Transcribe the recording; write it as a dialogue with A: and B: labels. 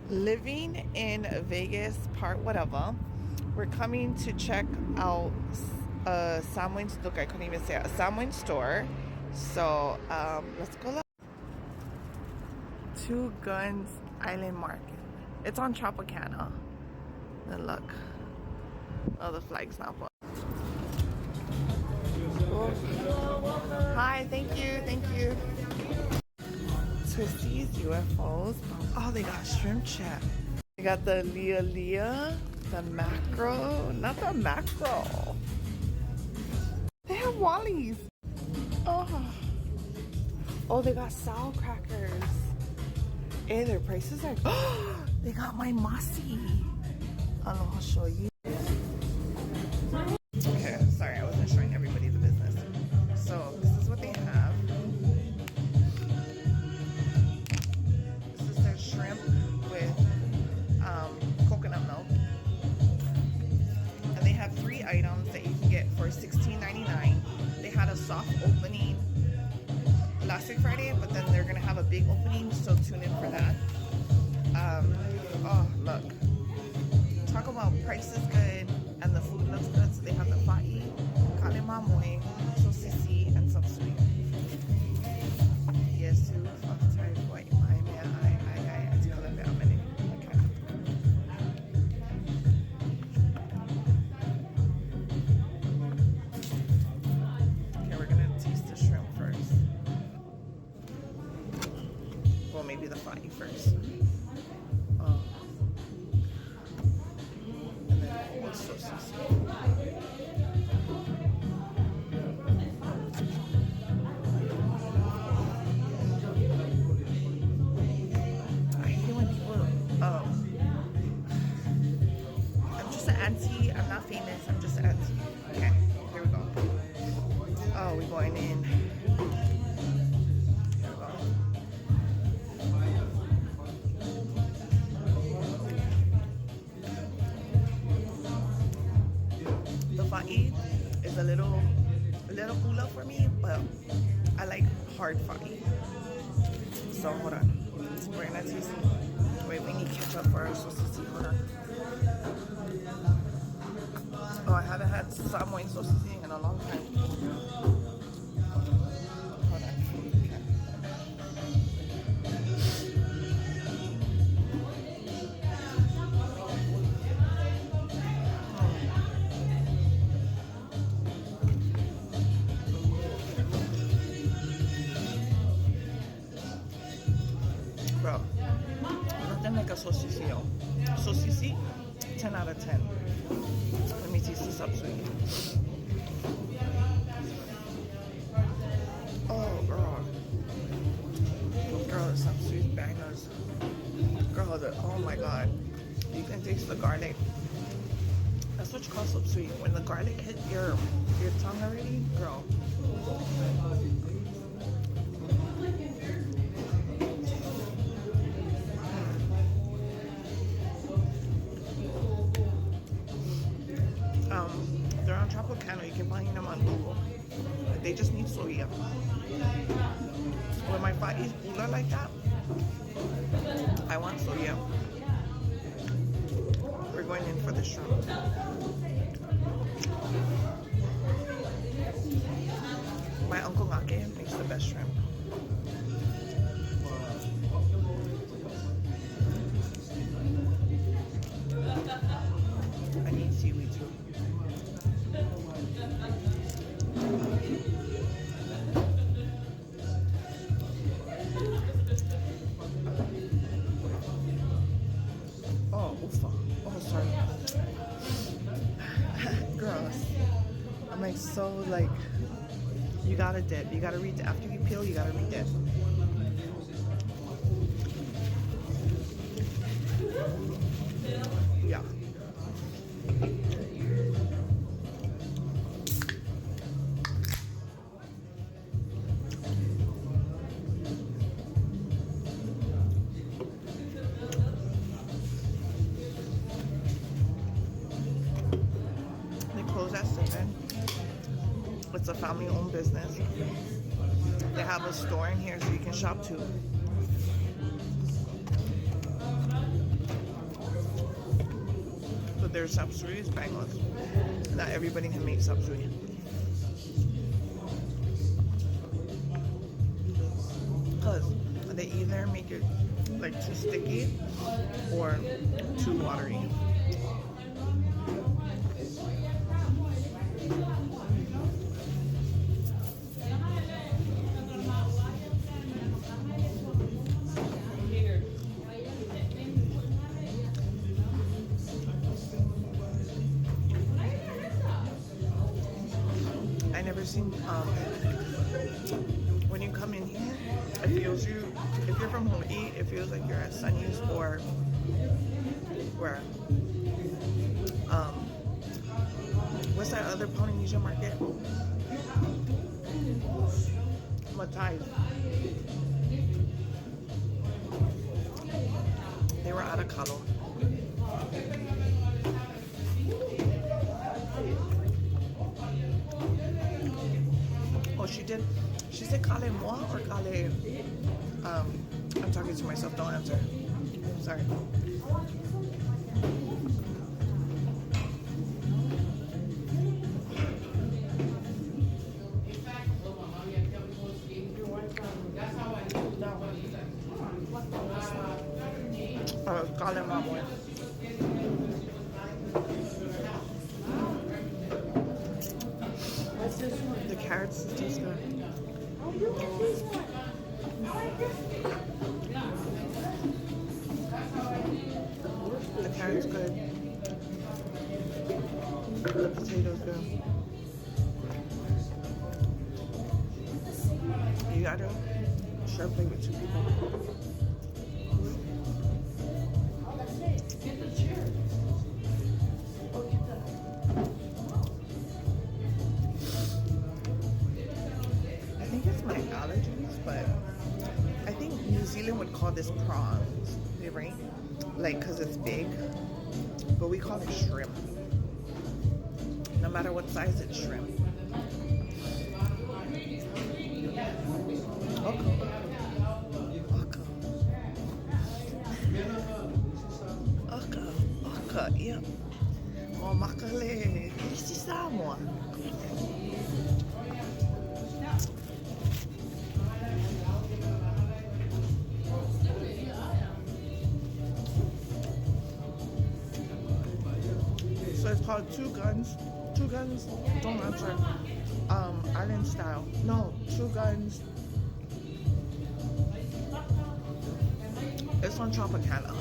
A: living in Vegas, part whatever. We're coming to check out a sandwich. Look, I couldn't even say it, a sandwich store. So let's go look. Two Guns Island Market. It's on Tropicana. And look. Oh, the flag's not put. Oh. Hi, thank you, thank you. Twisties, UFOs. Oh, they got shrimp chat. They got the Leah, the macro, not the macro. They have Wallies. Oh, they got sour crackers. Hey, their prices are. They got my Mossy. I'll show you. Okay, sorry, I wasn't showing everybody the business. So this is what they have. This is their shrimp with coconut milk, and they have 3 items that you can get for $16.99. They had a soft opening last week Friday, but then they're gonna have a big opening, so tune in for that. Oh look, talk about price is good and the food looks good. So they have the fa'i, kale mamoy, sosisi, and some sweet. Yes, too. White my man, I it's gonna be a minute. Okay. Okay, we're gonna taste the shrimp first. Well, maybe the fa'i first. And then we'll sosisi. Auntie, I'm not famous, I'm just an auntie. Okay, here we go. Oh, we're going in. Here we go. The fa'i is a little cooler for me, but I like hard fa'i. So hold on. We're gonna taste. Wait, we need ketchup for our sausage. Hold on. Oh, I haven't had salmon sausage in a long time. Hold on. Okay. Bro, nothing like a sausage. Sausage, 10 out of 10. Let me taste this up sweet. Oh, girl. Girl, this up sweet bangers. Girl, oh my god. You can taste the garlic. That's what you call up sweet. When the garlic hit your tongue already, girl. They're on Tropicana. You can find them on Google. They just need soya. When my fa'i's cooler like that, I want soya. We're going in for the shrimp. My Uncle Ngake makes the best shrimp. I need seaweed too. Oh, oofa. Oh, sorry. Girls, I'm like so like, you gotta dip. You gotta read after you peel. You gotta re-dip. Yeah. Close at 7. It's a family-owned business. They have a store in here so you can shop too. their sapsuri is bangos. Not everybody can make sapsuri. Because they either make it like too sticky or too watery. I never seen when you come in here, it feels you, if you're from Hawaii, it feels like you're at Sunny's or where what's that other Polynesian market? Matai. They were out of Kalo. Oh, she did. She said kale moa or kale. I'm talking to myself. Don't answer. Sorry. Kale moa. The carrots taste good. The carrot's good. The potato's good. You gotta share plate with 2 people. I think it's my allergies, but I think New Zealand would call this prawns, right? Like, cause it's big, but we call it shrimp. No matter what size, it's shrimp. Okay. Yep. Oh, makale. Isi Samoa. So it's called Two Gunz. Two Gunz, don't answer. Island style. No, Two Gunz. It's on Tropicana.